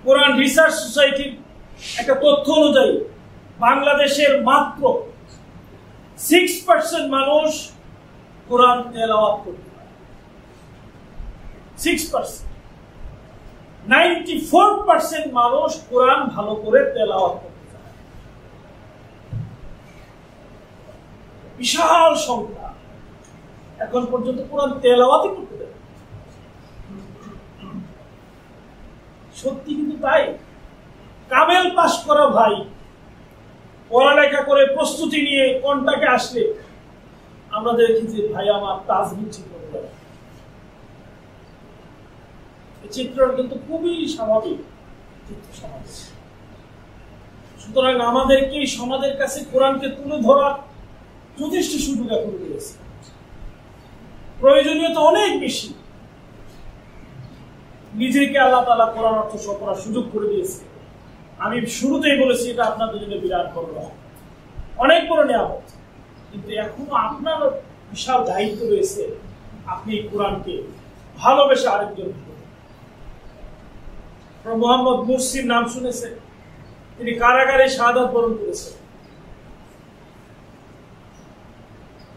কোরআন রিসার্চ সোসাইটির একটা তথ্য অনুযায়ী বাংলাদেশের মাত্র 6% মানুষ কোরআন তেলাওয়াত করতে পারে। 6%। 94% মানুষ কোরআন ভালো করে তেলাওয়াত করতে পারে। বিশাল সংখ্যা এখন পর্যন্ত কোরআন তেলাওয়াতই করতে পারে। সত্যি কিন্তু তাই। কামেল পাশ করা ভাই পড়ালেখা করে প্রস্তুতি নিয়ে কোনটাকে আসলে আমরা দেখি যে ভাই আমার তাজবিদ ঠিক করে দেয়। চিত্রটা কিন্তু খুবই স্বাভাবিক সমাজ। সুতরাং আমাদেরকে সমাজের কাছে কোরআনকে তুলে ধরার যথেষ্ট সুযোগ এখন রয়েছে। প্রয়োজনীয়তা অনেক বেশি। নিজেকে আল্লাহ তাআলা কোরআন অর্থ সহ করার সুযোগ করে দিয়েছে। আমি শুরুতেই বলেছি এটা আপনাদের জন্য বিরাট বড় অনেক বড় নিয়ামত, কিন্তু এখনো আপনার বিশাল দায়িত্ব রয়েছে। আপনি এই কোরআনকে ভালোবেসে আরেকজন মোহাম্মদ মুরসির নাম শুনেছেন, তিনি কারাগারে শাহাদাত বরণ করেছেন।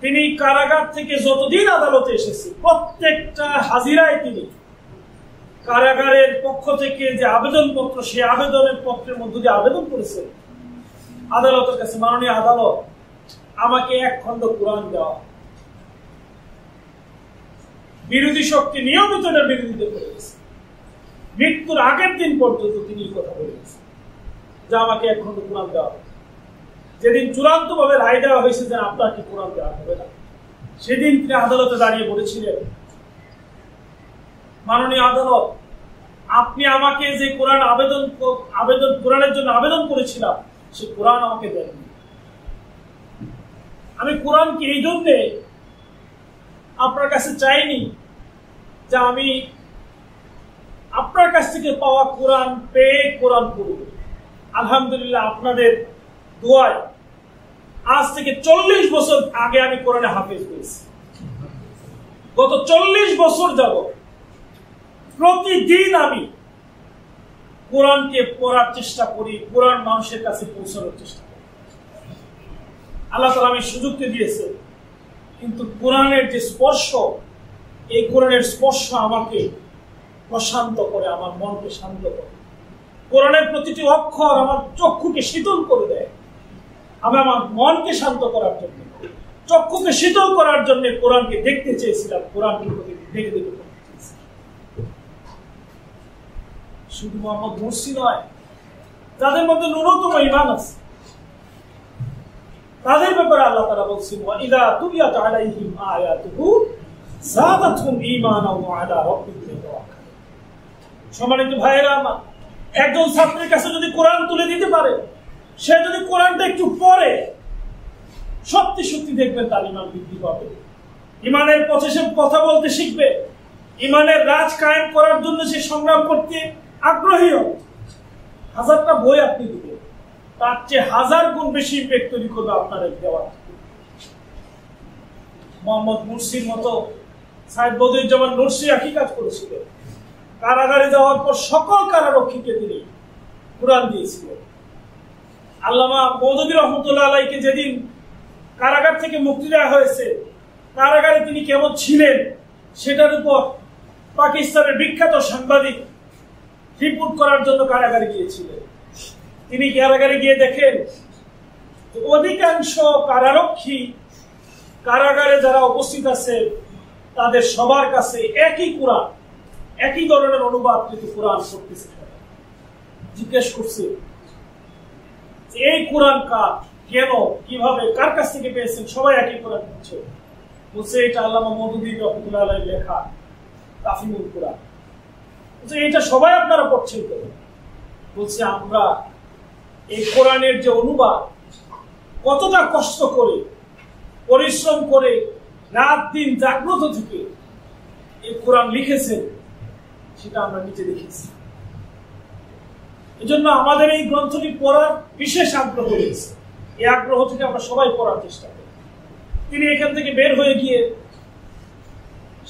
তিনি কারাগার থেকে যতদিন আদালতে এসেছে প্রত্যেকটা হাজিরায় তিনি কারাগারের পক্ষ থেকে যে আবেদনপত্র, সেই আবেদনের পত্রের মধ্য দিয়ে আবেদন করেছেন আদালতের কাছে, মাননীয় আদালত আমাকে 1 খণ্ড কোরআন দেওয়া। বিরোধী শক্তি নিয়মিত এটার বিরোধিতা করে গেছে। মৃত্যুর আগের দিন পর্যন্ত তিনি এই কথা বলে গেছেন যে আমাকে 1 খণ্ড কোরআন দেওয়া। যেদিন চূড়ান্ত ভাবে রায় দেওয়া হয়েছে যে আপনাকে কোরআন দেওয়া হবে না, সেদিন তিনি আদালতে দাঁড়িয়ে বলেছিলেন, মাননীয় আদালত, আপনি আমাকে যে কোরআন কোরআনের জন্য আবেদন করেছিলাম সে কোরআন আমাকে দেননি। আমি কোরআনকে এই জন্যে আপনার কাছে চাইনি যে আমি আপনার কাছ থেকে পাওয়া কোরআন পেয়ে কোরআন পড়ব। আলহামদুলিল্লাহ আপনাদের দোয়ায় আজ থেকে 40 বছর আগে আমি কোরআনে হাফেজ হয়েছি। গত 40 বছর যাবত প্রতিদিন আমি কোরআনকে পড়ার চেষ্টা করি, কোরআন মানুষের কাছে পৌঁছানোর চেষ্টা করি। আল্লাহ তাআলা আমি সুযোগকে দিয়েছে, কিন্তু কোরআনের যে স্পর্শ, এই কোরআনের স্পর্শ আমাকে প্রশান্ত করে, আমার মনকে শান্ত করে। কোরআনের প্রতিটি অক্ষর আমার চক্ষুকে শীতল করে দেয়। আমি আমার মনকে শান্ত করার জন্য, চক্ষুকে শীতল করার জন্য কোরআনকে দেখতে চেয়েছিলাম, কোরআনকে দেখে দেখে পড়তে চেয়েছিলাম। শুধু মোহাম্মদ মুরসি নয়, যাদের মধ্যে ন্যূনতম ঈমান আছে তাদের ব্যাপারে আল্লাহ তাআলা বলছেন, ওয়া ইযা তুলিয়াত আলাইহিম আয়াতুহু যাদাতহুম ঈমানাও ওয়া আলা রাব্বিহিম ইয়াতাওয়াক্কালুন। সম্মানিত ভাইয়েরা আমার, একজন ছাত্রের কাছে যদি কোরআন তুলে দিতে পারে, সে যদি কোরআনটা একটু পড়ে, সত্যি সত্যি দেখবেন তার ঈমান বৃদ্ধি পাবে। ঈমানের পথে সে কথা বলতে শিখবে, ঈমানের রাজ কায়েম করার জন্য সে সংগ্রাম করতে আগ্রহী হবে। 1000টা বই আপনি দিবেন, তার চেয়ে 1000 গুণ বেশি ইম্প্যাক্ট তৈরি করবে আপনার দেওয়া। মোহাম্মদ মুরসির মতো সাইদ বদিউজ্জামান নুরসি একই কাজ করেছিলেন। কারাগারে যাওয়ার পর সকল কারারক্ষীকে তিনি কোরআন দিয়েছিলেন। আল্লামা মওদুদী রহমতুল্লাহ আলাইহিকে যেদিন কারাগার থেকে মুক্তি দেওয়া হয়েছে, কারাগারে তিনি কেমন ছিলেন সেটার উপর পাকিস্তানের বিখ্যাত সাংবাদিক রিপোর্ট করার জন্য কারাগারে গিয়েছিলেন। তিনি কারাগারে গিয়ে দেখেন অধিকাংশ কারারক্ষী কারাগারে যারা উপস্থিত আছে তাদের সবার কাছে একই কোরআন, একই ধরনের অনুবাদ কিন্তু কোরআন পড়তেছে। জিজ্ঞেস করছে এই কোরআন কার, কেন, কিভাবে, কার কাছ থেকে পেয়েছেন? সবাই একই কোরআন পড়ছে। বলছে এটা আল্লামা মওদুদী রহমতুল্লাহ আলাইহির লেখা তাফসীরুল কোরআন। বলছে এটা সবাই আপনারা পড়ছেন কেন? বলছে আমরা এই কোরআনের যে অনুবাদ, কতটা কষ্ট করে পরিশ্রম করে রাত দিন জাগ্রত থেকে এই কোরআন লিখেছেন সেটা আমরা নিজে দেখেছি। এজন্য আমাদের এই গ্রন্থটি পড়ার বিশেষ আগ্রহ রয়েছে। এই আগ্রহ থেকে আমরা সবাই পড়ার চেষ্টা করি। তিনি এখান থেকে বের হয়ে গিয়ে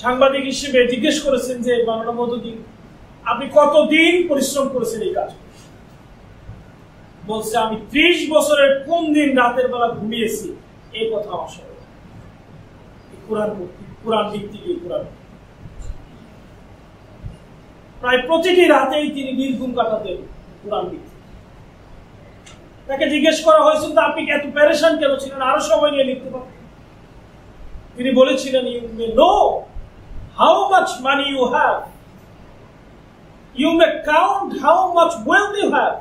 সাংবাদিক হিসেবে জিজ্ঞেস করেছেন যে মাওলানা মওদুদী, আপনি কতদিন পরিশ্রম করেছেন এই কাজ? বলছে আমি 30 বছরের কোন দিন রাতের বেলা ঘুমিয়েছি এই কথা আমার স্মরণ। কোরআন লিখতে গিয়ে প্রায় প্রতিটি রাতেই তিনি নির্ঘুম কাটাতেন কোরআন লিখতে। তাকে জিজ্ঞেস করা হয়েছিল আপনি এত পেরেশান কেন ছিলেন, আরো সময় নিয়ে লিখতে পারতেন। তিনি বলেছিলেন, you may know how much money you have, you may count how much wealth you have,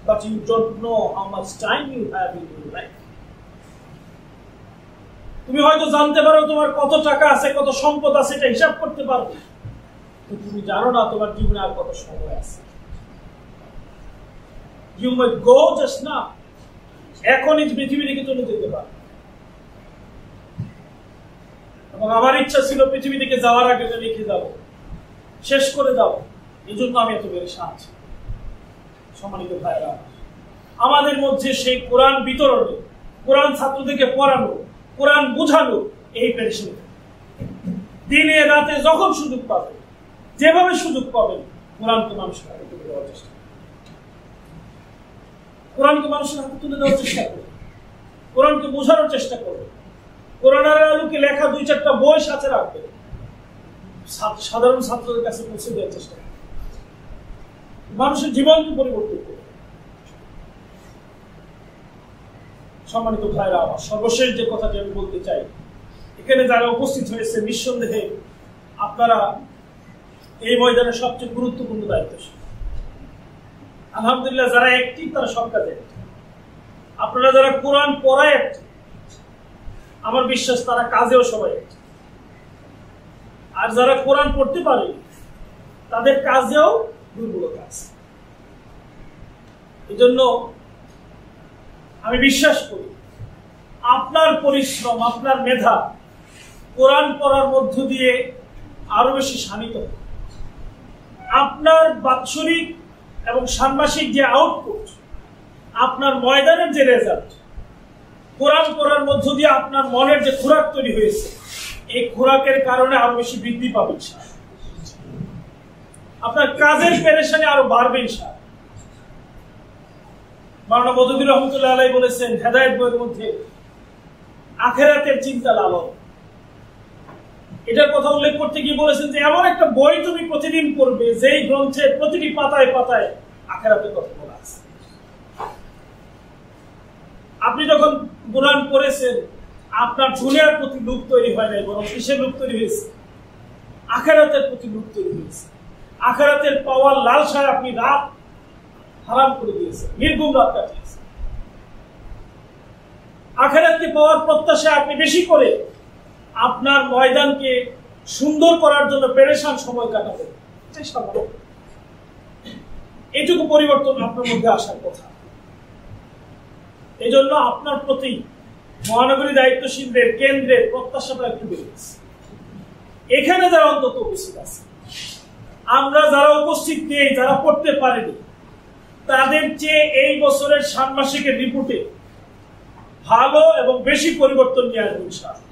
but you don't know how much time you have in your life. তুমি হয়তো জানতে পারো তোমার কত টাকা আছে, কত সম্পদ আছে, এটা হিসাব করতে পারবে, কিন্তু তুমি জানো না তোমার জীবনে আর কত সময় আছে। You may go just now, এখনই পৃথিবী থেকে চলে যেতে পারো। এবং আমার ইচ্ছা ছিল পৃথিবী থেকে যাওয়ার আগে লিখে যাব, শেষ করে যাব। এই জন্য আমি এত পেরেশান আছি। সম্মানিত ভাইরা, আমাদের মধ্যে সেই কোরআন বিতরণে, কোরআন ছাত্রদেরকে পড়ানো, কোরআন বোঝানো, এই পেরেশানি দিনে রাতে যখন সুযোগ পাবেন, যেভাবে সুযোগ পাবেন, কোরআনকে মানুষের হাতে তুলে দেওয়ার চেষ্টা করুন। কোরআনকে মানুষের হাতে তুলে দেওয়ার চেষ্টা করুন, কোরআনকে বোঝানোর চেষ্টা করুন। কোরআনের আলোকে লেখা 2-4টা বই সাথে রাখবেন, সাধারণ ছাত্রদের কাছে পৌঁছে দেওয়ার চেষ্টা করুন। মানুষের জীবনকে পরিবর্তন করুন। সম্মানিত ভাইরা আমার, সর্বশেষ যে কথাটি আমি বলতে চাই, এখানে যারা উপস্থিত হয়েছে, নিঃসন্দেহে আপনারা এই ময়দানে সবচেয়ে গুরুত্বপূর্ণ দায়িত্বশীল। আলহামদুলিল্লাহ, যারা অ্যাক্টিভ তারা সব কাজে। আপনারা যারা কোরআন পড়ায় অ্যাক্টিভ, আমার বিশ্বাস তারা কাজেও সবাই অ্যাক্টিভ। আর যারা কোরআন পড়তে পারে তাদের কাজেও দুর্বলতা আছে। এই জন্য আমি বিশ্বাস করি আপনার পরিশ্রম, আপনার মেধা কোরআন পড়ার মধ্য দিয়ে আরো বেশি শানিত। আপনার বাৎসরিক এবং ষান্মাসিক যে আউটপুট, আপনার ময়দানের যে রেজাল্ট, কোরআন পড়ার মধ্য দিয়ে আপনার মনের যে খোরাক তৈরি হয়েছে, এই খোরাকের কারণে আরো বেশি বৃদ্ধি পাবে। আপনার কাজের পেরেশানি আরো বাড়বে ইনশাআল্লাহ। মাওলানা মওদুদী রহমাতুল্লাহ আলাইহি বলেছেন হেদায়েত বইয়ের মধ্যে, আখিরাতের চিন্তা লালন। এটার কথা উল্লেখ করতে গিয়ে বলেছেন যে এমন একটা বই তুমি প্রতিদিন পড়বে যেই গ্রন্থে প্রতিটি পাতায় পাতায় আখিরাতের কথা বলা আছে। আপনি যখন কোরআন পড়েছেন, আপনার দুনিয়ার প্রতি লোভ তৈরি হয় নাই, বরং কিসের লোভ তৈরি হয়েছে? আখিরাতের প্রতি লোভ তৈরি হয়েছে। আখিরাতের পাওয়ার লালসায় আপনি রাত হারাম করে দিয়েছেন, নির্ঘুম রাত কাটিয়েছেন। আখিরাতকে পাওয়ার প্রত্যাশায় আপনি বেশি করে আপনার ময়দানকে সুন্দর করার জন্য পেরেশান সময় কাটাবেন। এইটুকু পরিবর্তন আপনার মধ্যে আসার কথা। এই জন্য আপনার প্রতি মহানগরী দায়িত্বশীলদের কেন্দ্রের প্রত্যাশাটা একটু বেড়েছে। এখানে যারা অন্তত উপস্থিত আছে, আমরা যারা উপস্থিত নেই, যারা পড়তে পারেনি, তাদের চেয়ে এই বছরের ষান্মাসিকের রিপোর্টে ভালো এবং বেশি পরিবর্তন নিয়ে আসবে ইনশাআল্লাহ।